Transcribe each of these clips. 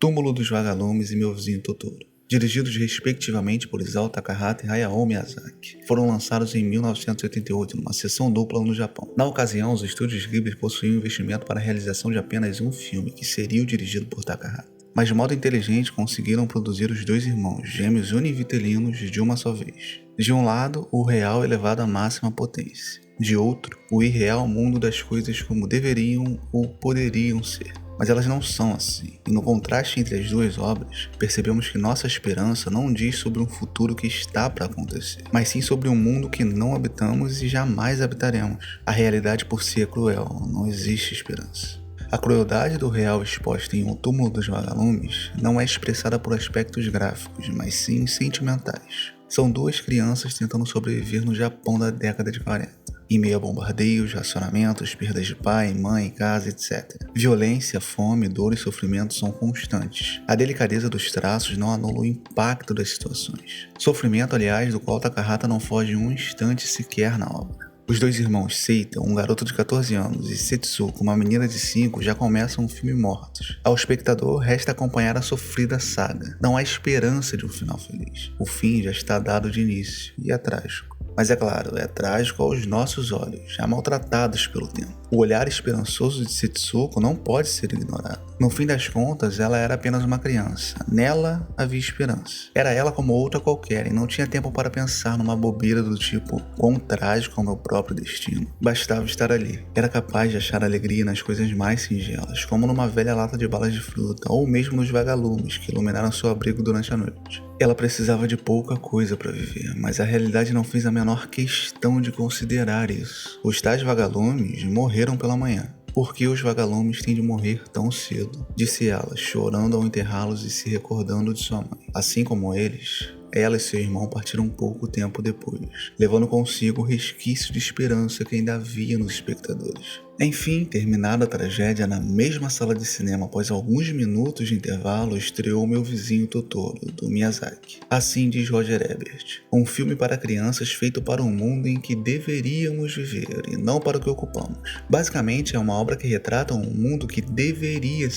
Túmulo dos Vagalumes e Meu Vizinho Totoro, dirigidos respectivamente por Isao Takahata e Hayao Miyazaki. Foram lançados em 1988 numa sessão dupla no Japão. Na ocasião, os estúdios Ghibli possuíam investimento para a realização de apenas um filme, que seria o dirigido por Takahata. Mas de modo inteligente conseguiram produzir os dois irmãos, gêmeos univitelinos de uma só vez. De um lado, o real elevado à máxima potência. De outro, o irreal mundo das coisas como deveriam ou poderiam ser. Mas elas não são assim, e no contraste entre as duas obras, percebemos que nossa esperança não diz sobre um futuro que está para acontecer, mas sim sobre um mundo que não habitamos e jamais habitaremos. A realidade por si é cruel, não existe esperança. A crueldade do real exposta em O Túmulo dos Vagalumes não é expressada por aspectos gráficos, mas sim sentimentais. São duas crianças tentando sobreviver no Japão da década de 40. Em meio a bombardeios, racionamentos, perdas de pai, mãe, casa, etc. Violência, fome, dor e sofrimento são constantes. A delicadeza dos traços não anula o impacto das situações. Sofrimento, aliás, do qual Takahata não foge um instante sequer na obra. Os dois irmãos Seita, um garoto de 14 anos, e Setsuko, uma menina de 5, já começam o filme mortos. Ao espectador, resta acompanhar a sofrida saga. Não há esperança de um final feliz. O fim já está dado de início, e é trágico. Mas é claro, é trágico aos nossos olhos, já maltratados pelo tempo. O olhar esperançoso de Setsuko não pode ser ignorado. No fim das contas, ela era apenas uma criança. Nela havia esperança. Era ela como outra qualquer e não tinha tempo para pensar numa bobeira do tipo quão trágico é o meu próprio destino. Bastava estar ali. Era capaz de achar alegria nas coisas mais singelas, como numa velha lata de balas de fruta ou mesmo nos vagalumes que iluminaram seu abrigo durante a noite. Ela precisava de pouca coisa para viver, mas a realidade não fez a menor questão de considerar isso. Os tais vagalumes morreram pela manhã. Por que os vagalumes têm de morrer tão cedo? Disse ela, chorando ao enterrá-los e se recordando de sua mãe. Assim como eles, ela e seu irmão partiram pouco tempo depois, levando consigo o resquício de esperança que ainda havia nos espectadores. Enfim, terminada a tragédia, na mesma sala de cinema, após alguns minutos de intervalo, estreou Meu Vizinho Totoro, do Miyazaki. Assim diz Roger Ebert, um filme para crianças feito para um mundo em que deveríamos viver e não para o que ocupamos. Basicamente, é uma obra que retrata um mundo que deveria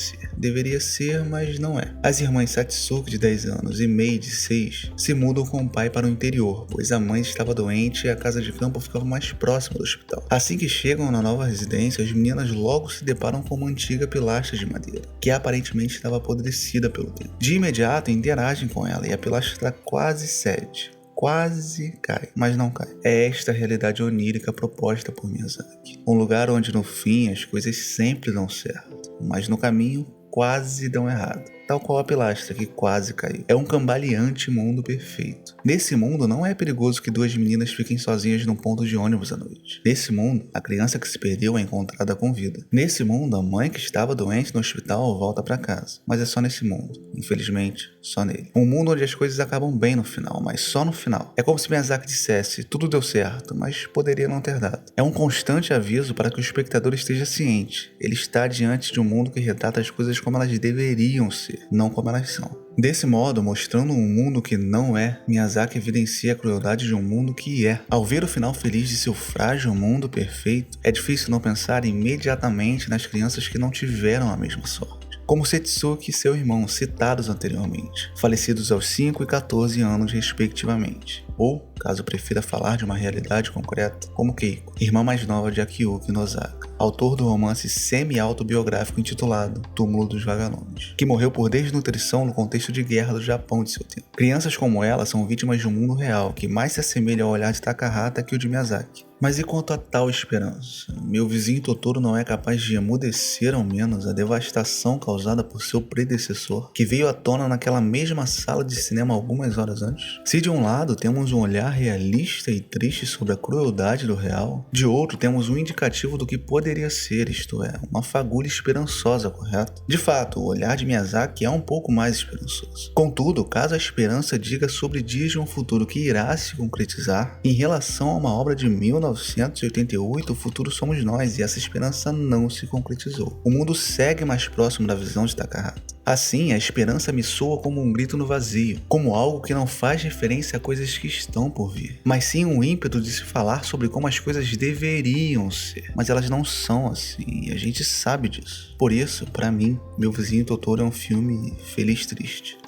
ser, mas não é. As irmãs Satsuki, de 10 anos, e Mei, de 6, se mudam com o pai para o interior, pois a mãe estava doente e a casa de campo ficava mais próxima do hospital. Assim que chegam na nova residência, as meninas logo se deparam com uma antiga pilastra de madeira, que aparentemente estava apodrecida pelo tempo. De imediato interagem com ela e a pilastra quase cede. Quase cai, mas não cai. É esta a realidade onírica proposta por Miyazaki. Um lugar onde no fim as coisas sempre dão certo, mas no caminho quase dão errado. Tal qual a pilastra que quase caiu. É um cambaleante mundo perfeito. Nesse mundo não é perigoso que duas meninas fiquem sozinhas num ponto de ônibus à noite. Nesse mundo, a criança que se perdeu é encontrada com vida. Nesse mundo, a mãe que estava doente no hospital volta para casa. Mas é só nesse mundo. Infelizmente, só nele. Um mundo onde as coisas acabam bem no final, mas só no final. É como se Miyazaki dissesse, tudo deu certo, mas poderia não ter dado. É um constante aviso para que o espectador esteja ciente. Ele está diante de um mundo que retrata as coisas como elas deveriam ser, não como elas são. Desse modo, mostrando um mundo que não é, Miyazaki evidencia a crueldade de um mundo que é. Ao ver o final feliz de seu frágil mundo perfeito, é difícil não pensar imediatamente nas crianças que não tiveram a mesma sorte. Como Setsuki e seu irmão, citados anteriormente, falecidos aos 5 e 14 anos respectivamente. Ou, caso prefira falar de uma realidade concreta, como Keiko, irmã mais nova de Akiyuki Nozaka, autor do romance semi-autobiográfico intitulado Túmulo dos Vagalumes, que morreu por desnutrição no contexto de guerra do Japão de seu tempo. Crianças como ela são vítimas de um mundo real que mais se assemelha ao olhar de Takahata que o de Miyazaki. Mas e quanto a tal esperança? Meu Vizinho Totoro não é capaz de emudecer ao menos a devastação causada por seu predecessor, que veio à tona naquela mesma sala de cinema algumas horas antes? Se de um lado temos um olhar realista e triste sobre a crueldade do real, de outro temos um indicativo do que poderia ser, isto é, uma fagulha esperançosa, correto? De fato, o olhar de Miyazaki é um pouco mais esperançoso. Contudo, caso a esperança diga sobre dias de um futuro que irá se concretizar, em relação a uma obra de 1988, o futuro somos nós, e essa esperança não se concretizou. O mundo segue mais próximo da visão de Takahata. Assim, a esperança me soa como um grito no vazio, como algo que não faz referência a coisas que estão por vir, mas sim um ímpeto de se falar sobre como as coisas deveriam ser, mas elas não são assim, e a gente sabe disso. Por isso, pra mim, Meu Vizinho Totoro é um filme feliz triste.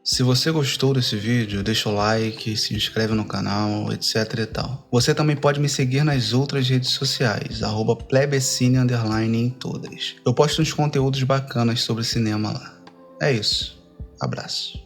Se você gostou desse vídeo, deixa o like, se inscreve no canal, etc e tal. Você também pode me seguir nas outras redes sociais, @plebecine_ em todas. Eu posto uns conteúdos bacanas sobre cinema lá. É isso. Abraço.